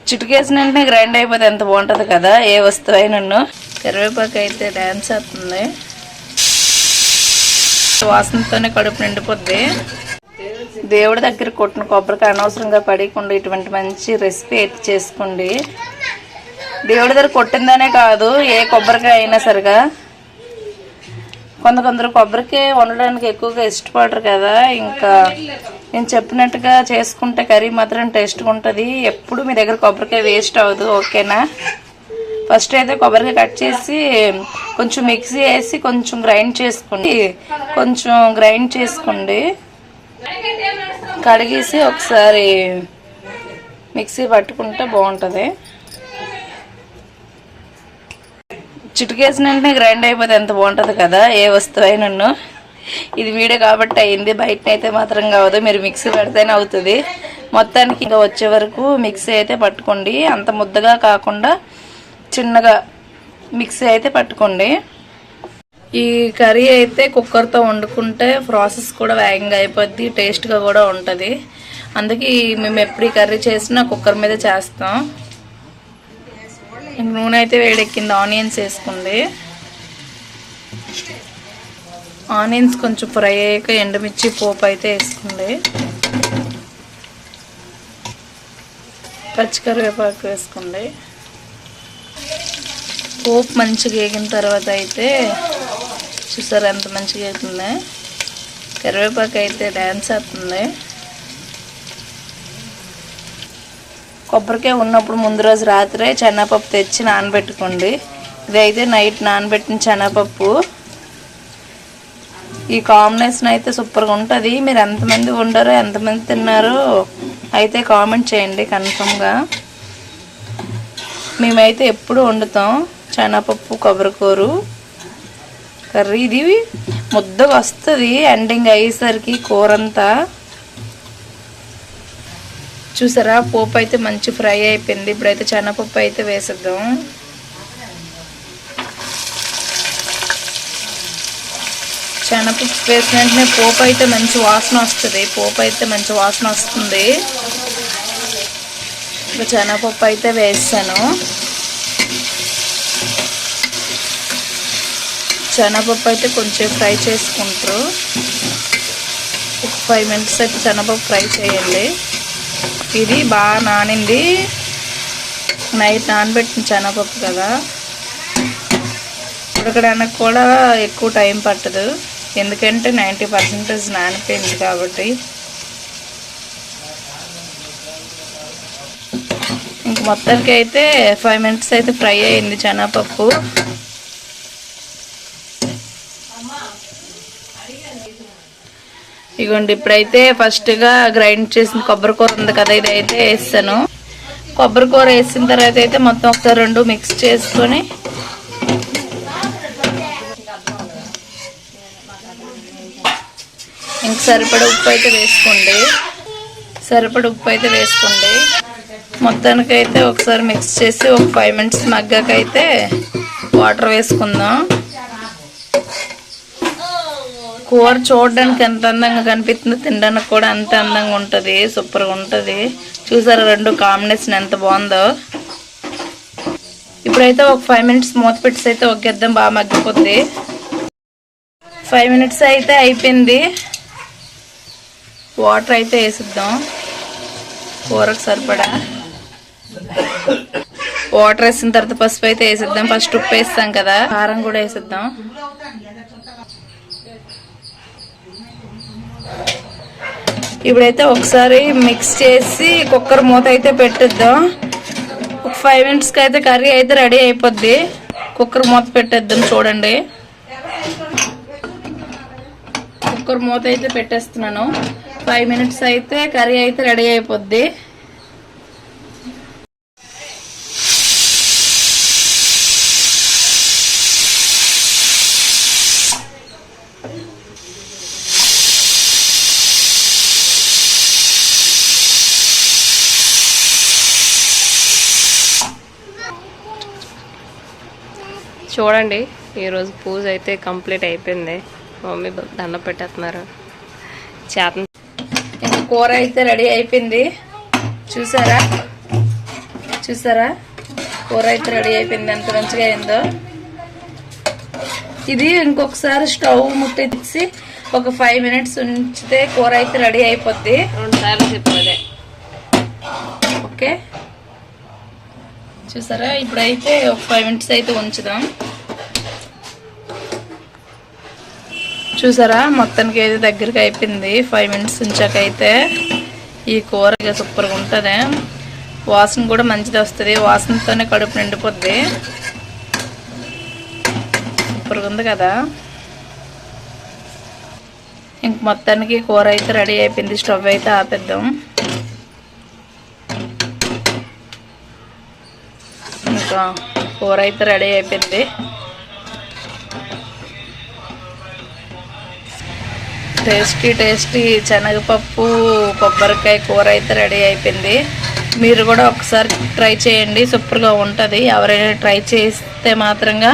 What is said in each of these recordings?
చిటికేసిన వెంటనే గ్రైండ్ అయిపోతే ఎంత బాగుంటుంది కదా ఏ వస్తువు అయినా. కరివేపాకు అయితే డ్యాన్స్ అవుతుంది, వాసనతోనే కడుపు నిండిపోద్ది. దేవుడి దగ్గర కొట్టిన కొబ్బరికాయ అనవసరంగా పడకుండా ఇటువంటి మంచి రెసిపీ అయితే చేసుకోండి. దేవుడి దగ్గర కొట్టిందనే కాదు, ఏ కొబ్బరికాయ అయినా సరిగా. కొందరు కొబ్బరికాయ వండడానికి ఎక్కువగా ఇష్టపడరు కదా. ఇంకా నేను చెప్పినట్టుగా చేసుకుంటే కర్రీ మాత్రం టేస్ట్గా ఉంటుంది. ఎప్పుడు మీ దగ్గర కొబ్బరికాయ వేస్ట్ అవ్వదు, ఓకేనా. ఫస్ట్ అయితే కొబ్బరికాయ కట్ చేసి కొంచెం మిక్సీ వేసి కొంచెం గ్రైండ్ చేసుకోండి. కడిగేసి ఒకసారి మిక్సీ పట్టుకుంటే బాగుంటుంది. చిటికేసిన వెంటనే గ్రైండ్ అయిపోతే ఎంత బాగుంటుంది కదా ఏ వస్తువు అయినా. ఇది వీడియో కాబట్టి అయింది, బయట అయితే మాత్రం కావదు, మీరు మిక్సీ పెడితేనే అవుతుంది. మొత్తానికి ఇంకా వచ్చే వరకు మిక్సీ అయితే పట్టుకోండి. అంత ముద్దగా కాకుండా చిన్నగా మిక్సీ అయితే పట్టుకోండి. ఈ కర్రీ అయితే కుక్కర్తో వండుకుంటే ప్రాసెస్ కూడా వేగంగా అయిపోద్ది, టేస్ట్గా కూడా ఉంటుంది. అందుకే మేము ఎప్పుడు ఈ కర్రీ చేసినా కుక్కర్ మీద చేస్తాం. నూనె అయితే వేడెక్కింది, ఆనియన్స్ వేసుకోండి. ఆనియన్స్ కొంచెం ఫ్రై అయ్యాక ఎండుమిర్చి పోపు అయితే వేసుకోండి. పచ్చికరివేపాకు వేసుకోండి. పోపు మంచిగా వేగిన తర్వాత అయితే చూసారా ఎంత మంచిగా అవుతుంది. కరివేపాకు అయితే డ్యాన్స్ అవుతుంది. కొబ్బరికాయ ఉన్నప్పుడు ముందు రోజు రాత్రే శనగపప్పు తెచ్చి నానబెట్టుకోండి. ఇదైతే నైట్ నానబెట్టిన శనగపప్పు. ఈ కాంబినేషన్ అయితే సూపర్గా ఉంటుంది. మీరు ఎంతమంది వండారో ఎంతమంది తిన్నారో అయితే కామెంట్ చేయండి కన్ఫర్మ్గా. మేమైతే ఎప్పుడు వండుతాం శనగపప్పు కొబ్బరికూరు కర్రీ. ఇది ముద్దగా వస్తుంది ఎండింగ్ అయ్యేసరికి కూరంతా. చూసారా పోపు అయితే మంచి ఫ్రై అయిపోయింది. ఇప్పుడైతే శనగపప్పు అయితే వేసేద్దాం. శనగపప్పు వేసిన వెంటనే పోపు అయితే మంచి వాసన వస్తుంది. ఇంకా శనగపప్పు అయితే వేసాను. శనగపప్పు అయితే కొంచెం ఫ్రై చేసుకుంటారు. ఒక 5 minutes అయితే శనగపప్పు ఫ్రై చేయండి. ఇది బాగా నానింది, నైట్ నానబెట్టిన శనగపప్పు కదా. ఉడకడానికి కూడా ఎక్కువ టైం పట్టదు, ఎందుకంటే 90% నానిపోయింది కాబట్టి. ఇంక మొత్తానికి అయితే 5 minutes అయితే ఫ్రై అయింది శనగపప్పు. ఇగోండి ఇప్పుడైతే ఫస్ట్గా గ్రైండ్ చేసిన కొబ్బరికూర ఉంది కదా, ఇదైతే వేస్తాను. కొబ్బరికూర వేసిన తర్వాత అయితే మొత్తం ఒకసారి 2 మిక్స్ చేసుకొని ఇంక సరిపడా ఉప్పు అయితే వేసుకోండి. మొత్తానికైతే ఒకసారి మిక్స్ చేసి ఒక 5 minutes మగ్గాకైతే వాటర్ వేసుకుందాం. కూర చూడడానికి ఎంత అందంగా కనిపిస్తుందో తినడానికి కూడా అంత అందంగా ఉంటుంది, సూపర్గా ఉంటుంది. చూసారా 2 కాంబినేషన్ ఎంత బాగుందో. ఇప్పుడైతే ఒక 5 minutes మూత పెట్టి అయితే ఒకేద్దాం, బాగా మగ్గిపోద్ది. 5 minutes అయితే అయిపోయింది. వాటర్ అయితే వేసిద్దాం కూరకు సరిపడా. వాటర్ వేసిన తర్వాత పసుపు అయితే వేసిద్దాం. ఫస్ట్ ఉప్పు వేస్తాం కదా, కారం కూడా వేసిద్దాం. ఇప్పుడైతే ఒకసారి మిక్స్ చేసి కుక్కర్ మూత అయితే పెట్టేద్దాం. ఒక 5 minutesకి అయితే కర్రీ అయితే రెడీ అయిపోద్ది. కుక్కర్ మూత పెట్టేద్దాం. చూడండి కుక్కర్ మూత అయితే పెట్టేస్తున్నాను. 5 minutes అయితే కర్రీ అయితే రెడీ అయిపోద్ది. చూడండి ఈరోజు పూజ అయితే కంప్లీట్ అయిపోయింది. మమ్మీ దండం పెట్టేస్తున్నారు. కూర అయితే రెడీ అయిపోయింది. చూసారా చూసారా కూర అయితే రెడీ అయిపోయింది, ఎంత మంచిగా అయిందో. ఇది ఇంకొకసారి స్టవ్ ముట్టించి ఒక 5 minutes ఉంచితే కూర అయితే రెడీ అయిపోద్ది. 2 సార్లు చెప్పదే. ఓకే చూసారా, ఇప్పుడైతే ఒక 5 minutes అయితే ఉంచుదాం. చూసారా మొత్తానికి అయితే దగ్గరికి అయిపోయింది. 5 minutes ఉంచాకైతే ఈ కూర ఇక సూపర్గా ఉంటుంది. వాసన కూడా మంచిది వస్తుంది, వాసనతోనే కడుపు నిండిపోద్ది. సూపర్గా ఉంది కదా. ఇంక మొత్తానికి కూర అయితే రెడీ అయిపోయింది. స్టవ్ అయితే ఆపేద్దాం. ఇంకా కూర అయితే రెడీ అయిపోయింది. టేస్టీ టేస్టీ శనగపప్పు కొబ్బరికాయ కూర అయితే రెడీ అయిపోయింది. మీరు కూడా ఒకసారి ట్రై చేయండి, సూపర్గా ఉంటుంది. ఎవరైనా ట్రై చేస్తే మాత్రంగా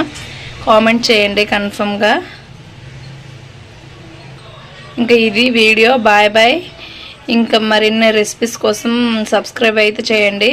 కామెంట్ చేయండి కన్ఫర్మ్గా. ఇంకా ఇది వీడియో. Bye bye. ఇంకా మరిన్ని రెసిపీస్ కోసం సబ్స్క్రైబ్ అయితే చేయండి.